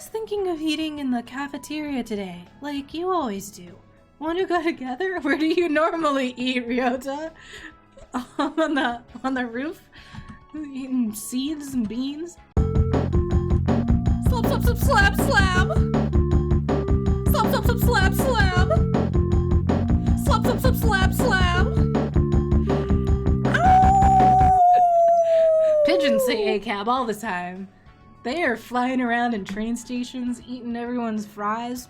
was thinking of eating in the cafeteria today, like you always do. Want to go together? Where do you normally eat, Ryota? on the roof? Eating seeds and beans? Slab, slab, slab, slab, slab! Slab, slab, slab, slab, slab! Slab, slab, slab, slab, slab! Pigeons say ACAB all the time. They are flying around in train stations, eating everyone's fries.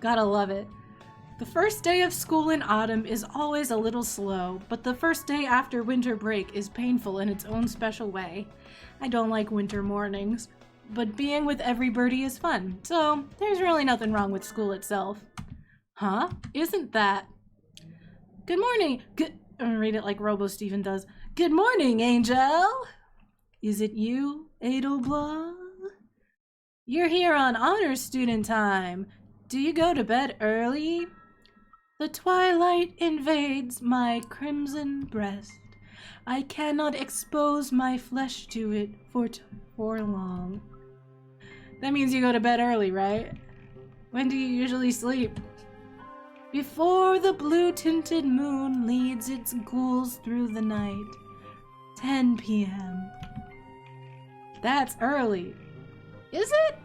Gotta love it. The first day of school in autumn is always a little slow, but the first day after winter break is painful in its own special way. I don't like winter mornings, but being with every birdie is fun, so there's really nothing wrong with school itself. Huh? Isn't that? Good morning. I'm gonna read it like Robo Steven does. Good morning, Angel. Is it you, Adelblah? You're here on honor student time. Do you go to bed early? The twilight invades my crimson breast. I cannot expose my flesh to it for long. That means you go to bed early, right? When do you usually sleep? Before the blue-tinted moon leads its ghouls through the night. 10 p.m. That's early. Is it?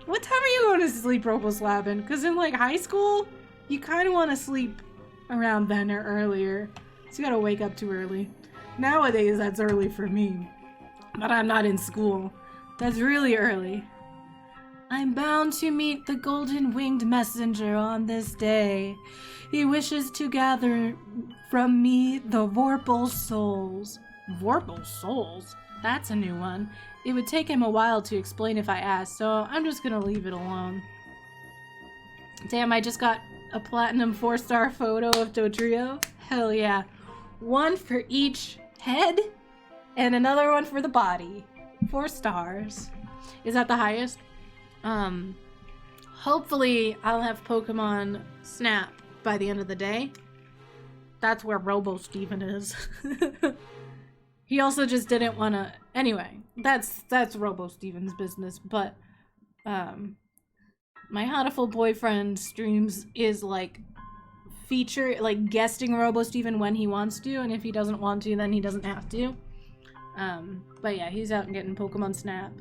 What time are you going to sleep, Roboslabbin? Because in like high school, you kind of want to sleep around then or earlier. So you gotta wake up too early. Nowadays, that's early for me. But I'm not in school. That's really early. I'm bound to meet the golden-winged messenger on this day. He wishes to gather from me the Vorpal souls. Vorpal souls? That's a new one. It would take him a while to explain if I asked, so I'm just gonna leave it alone. Damn, I just got a platinum 4-star photo of Dodrio. Hell yeah. One for each head and another one for the body. 4 stars. Is that the highest? Hopefully I'll have Pokemon Snap by the end of the day. That's where Robo Steven is. He also just didn't want to. Anyway, that's Robo Steven's business. But my Hatoful boyfriend streams is like guesting Robo Steven when he wants to, and if he doesn't want to, then he doesn't have to. But yeah, he's out getting Pokemon Snap,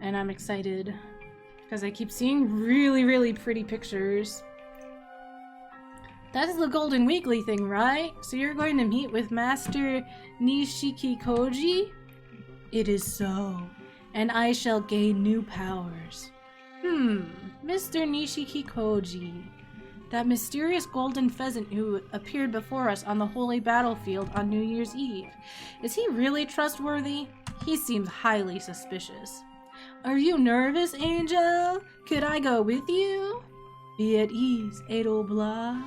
and I'm excited because I keep seeing really, really pretty pictures. That's the Golden Weekly thing, right? So you're going to meet with Master Nishikikoji? It is so, and I shall gain new powers. Mr. Nishikikoji. That mysterious golden pheasant who appeared before us on the holy battlefield on New Year's Eve. Is he really trustworthy? He seems highly suspicious. Are you nervous, Angel? Could I go with you? Be at ease, Adelblah.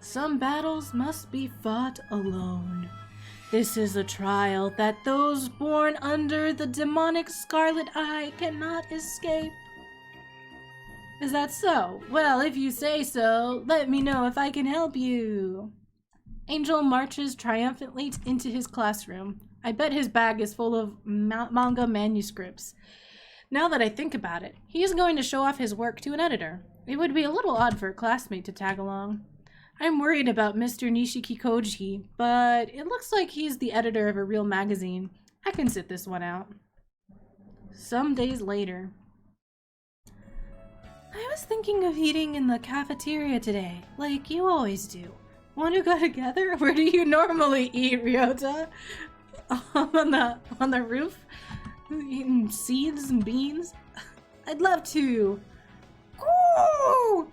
Some battles must be fought alone. This is a trial that those born under the demonic scarlet eye cannot escape. Is that so? Well, if you say so, let me know if I can help you. Angel marches triumphantly into his classroom. I bet his bag is full of manga manuscripts. Now that I think about it, he is going to show off his work to an editor. It would be a little odd for a classmate to tag along. I'm worried about Mr. Nishikikoji, but it looks like he's the editor of a real magazine. I can sit this one out. Some days later. I was thinking of eating in the cafeteria today, like you always do. Want to go together? Where do you normally eat, Ryota? On the roof? Eating seeds and beans? I'd love to. Ooh!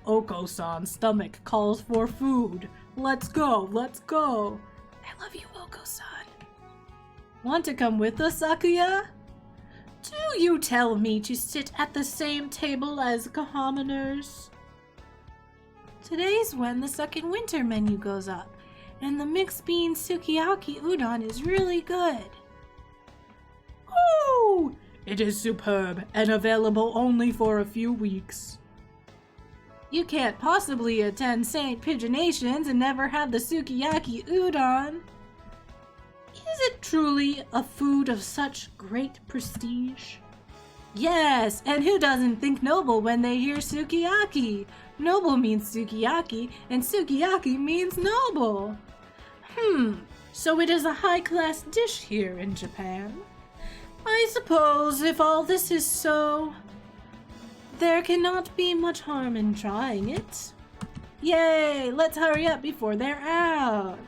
Oko-san's stomach calls for food. Let's go, let's go. I love you, Oko-san. Want to come with us, Sakuya? Do you tell me to sit at the same table as commoners? Today's when the second winter menu goes up, and the mixed bean sukiyaki udon is really good. Oh! It is superb and available only for a few weeks. You can't possibly attend St. Pigeonations and never have the sukiyaki udon. Is it truly a food of such great prestige? Yes, and who doesn't think noble when they hear sukiyaki? Noble means sukiyaki, and sukiyaki means noble. So it is a high-class dish here in Japan. I suppose if all this is so, there cannot be much harm in trying it. Yay! Let's hurry up before they're out.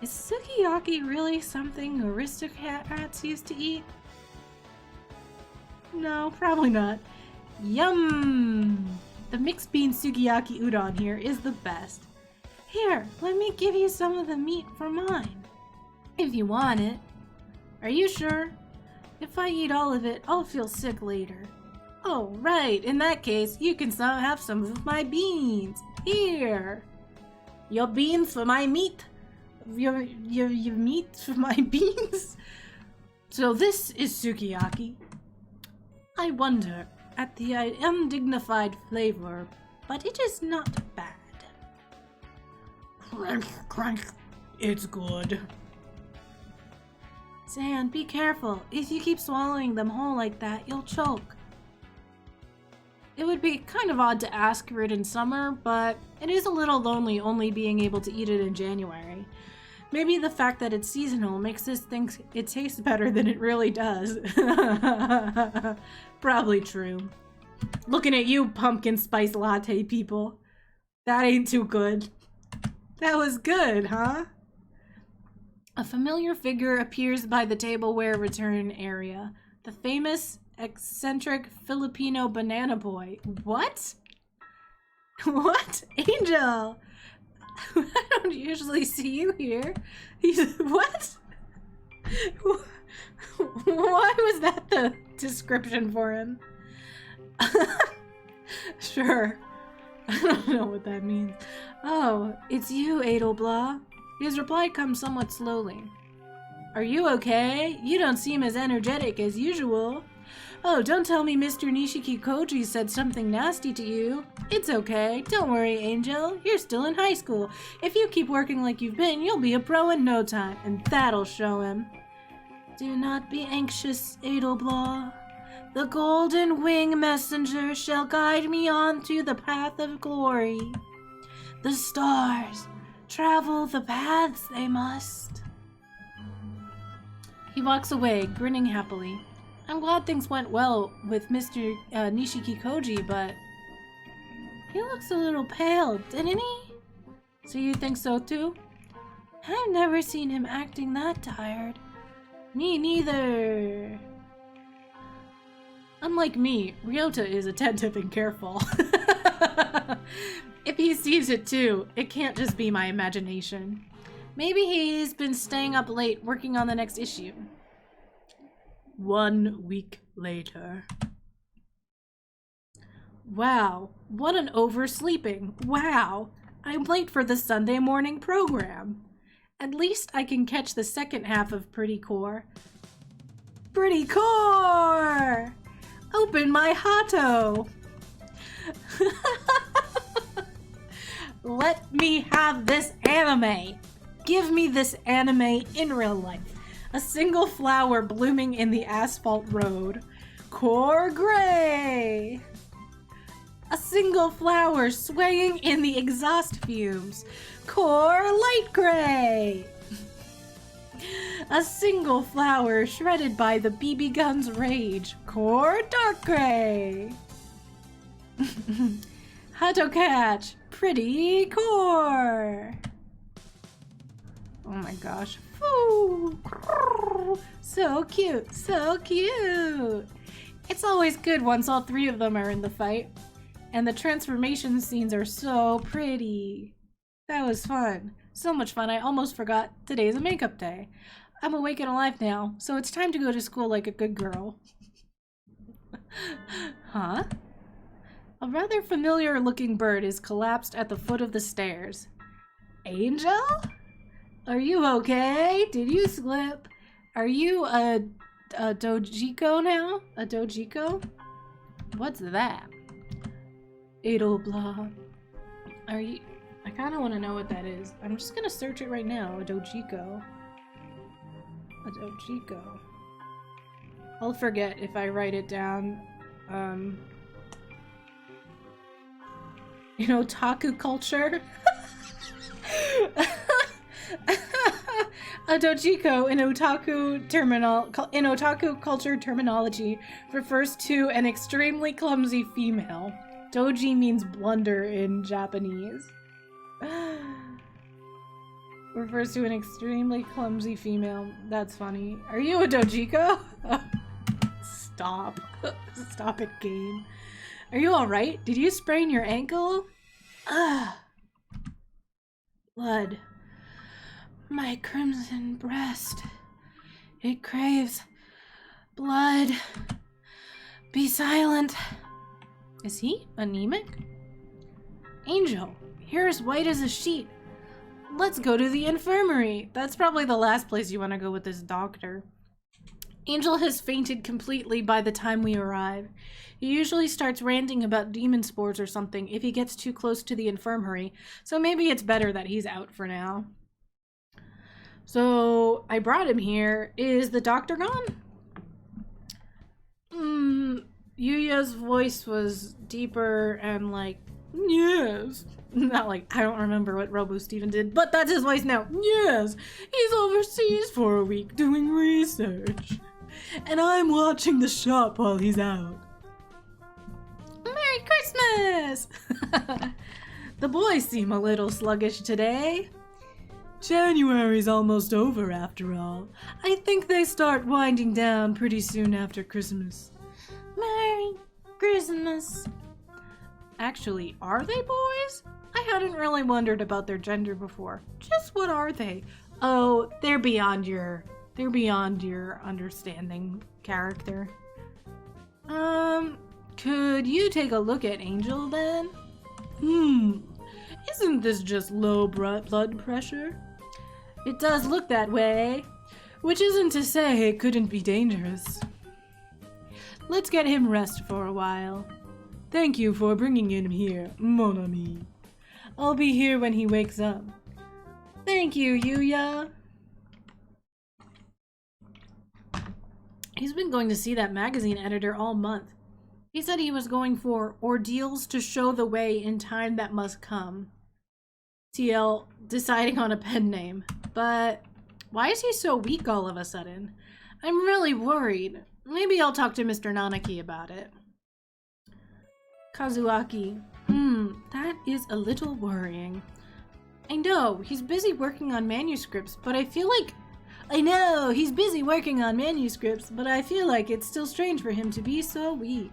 Is sukiyaki really something aristocrats used to eat? No, probably not. Yum! The mixed bean sukiyaki udon here is the best. Here, let me give you some of the meat for mine. If you want it. Are you sure? If I eat all of it, I'll feel sick later. Oh, right. In that case, you can have some of my beans. Here. Your beans for my meat. Your meat for my beans? So this is sukiyaki. I wonder at the undignified flavor, but it is not bad. Crank, crank. It's good. Zan, be careful. If you keep swallowing them whole like that, you'll choke. It would be kind of odd to ask for it in summer, but it is a little lonely only being able to eat it in January. Maybe the fact that it's seasonal makes us think it tastes better than it really does. Probably true. Looking at you, pumpkin spice latte people. That ain't too good. That was good, huh? A familiar figure appears by the tableware return area. The famous, eccentric Filipino banana boy. What? What? Angel! I don't usually see you here. He's... What? Why was that the description for him? Sure. I don't know what that means. Oh, it's you, Adelblah. His reply comes somewhat slowly. Are you okay? You don't seem as energetic as usual. Oh, don't tell me Mr. Nishiki Koji said something nasty to you. It's okay. Don't worry, Angel. You're still in high school. If you keep working like you've been, you'll be a pro in no time, and that'll show him. Do not be anxious, Adelblah. The golden wing messenger shall guide me on to the path of glory. The stars travel the paths they must. He walks away, grinning happily. I'm glad things went well with Mr. Nishiki Koji, but he looks a little pale, didn't he? So you think so too? I've never seen him acting that tired. Me neither. Unlike me, Ryota is attentive and careful. If he sees it too, it can't just be my imagination. Maybe he's been staying up late working on the next issue. 1 week later. Wow, what an oversleeping. Wow, I'm late for the Sunday morning program. At least I can catch the second half of Pretty Core. Pretty Core! Open my Hato! Let me have this anime! Give me this anime in real life. A single flower blooming in the asphalt road. Core gray! A single flower swaying in the exhaust fumes. Core light gray! A single flower shredded by the BB gun's rage. Core dark gray! Hato catch! Pretty core! Oh my gosh. Ooh. So cute, so cute! It's always good once all three of them are in the fight. And the transformation scenes are so pretty. That was fun. So much fun, I almost forgot today's a makeup day. I'm awake and alive now, so it's time to go to school like a good girl. Huh? A rather familiar looking bird is collapsed at the foot of the stairs. Angel? Are you okay? Did you slip? Are you a dojiko now? A dojiko? What's that? Adelblah. Are you... I kind of want to know what that is. I'm just going to search it right now. A dojiko. A dojiko. I'll forget if I write it down. In otaku culture. A dojiko in otaku culture terminology refers to an extremely clumsy female. Doji means blunder in Japanese. Refers to an extremely clumsy female. That's funny. Are you a dojiko? Stop. Stop it, game. Are you alright? Did you sprain your ankle? Ugh. Blood. My crimson breast. It craves blood. Be silent. Is he anemic? Angel, you're as white as a sheet. Let's go to the infirmary. That's probably the last place you want to go with this doctor. Angel has fainted completely by the time we arrive. He usually starts ranting about demon spores or something if he gets too close to the infirmary, so maybe it's better that he's out for now. So, I brought him here. Is the doctor gone? Yuya's voice was deeper and like, yes. Not like, I don't remember what Robo Steven did, but that's his voice now. Yes, he's overseas for a week doing research. And I'm watching the shop while he's out. Merry Christmas! The boys seem a little sluggish today. January's almost over after all. I think they start winding down pretty soon after Christmas. Merry Christmas. Actually, are they boys? I hadn't really wondered about their gender before. Just what are they? Oh, they're beyond your understanding character. Could you take a look at Angel then? Isn't this just low blood pressure? It does look that way, which isn't to say it couldn't be dangerous. Let's get him rest for a while. Thank you for bringing him here, mon ami. I'll be here when he wakes up. Thank you, Yuya. He's been going to see that magazine editor all month. He said he was going for ordeals to show the way in time that must come. TL deciding on a pen name. But why is he so weak all of a sudden? I'm really worried. Maybe I'll talk to Mr. Nanaki about it. Kazuaki. That is a little worrying. I know, he's busy working on manuscripts, but I feel like... it's still strange for him to be so weak.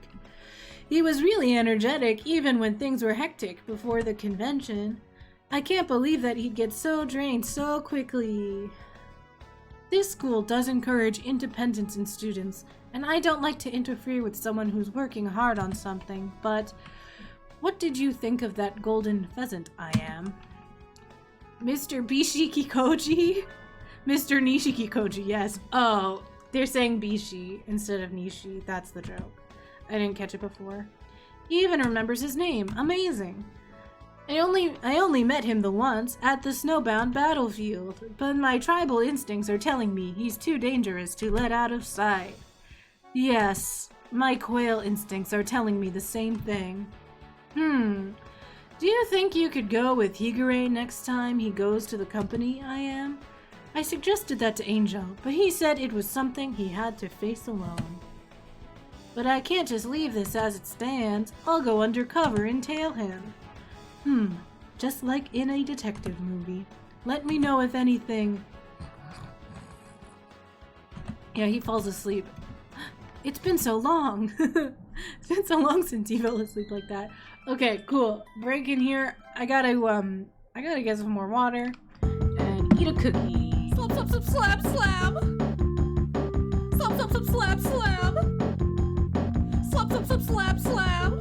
He was really energetic even when things were hectic before the convention. I can't believe that he'd get so drained so quickly. This school does encourage independence in students, and I don't like to interfere with someone who's working hard on something, but what did you think of that golden pheasant I am? Mr. Bishiki Koji? Mr. Nishiki Koji, yes. Oh, they're saying Bishi instead of Nishi. That's the joke. I didn't catch it before. He even remembers his name. Amazing. I only met him the once at the snowbound battlefield, but my tribal instincts are telling me he's too dangerous to let out of sight. Yes, my quail instincts are telling me the same thing. Do you think you could go with Higure next time he goes to the company I am? I suggested that to Angel, but he said it was something he had to face alone. But I can't just leave this as it stands. I'll go undercover and tail him. Just like in a detective movie. Let me know if anything... Yeah, he falls asleep. It's been so long. It's been so long since he fell asleep like that. Okay, cool. Break in here. I gotta get some more water and eat a cookie. Slap, slap, slap, slap, slap. Slap, slap, slap, slap, slap. Slap, slap, slap, slap, slap.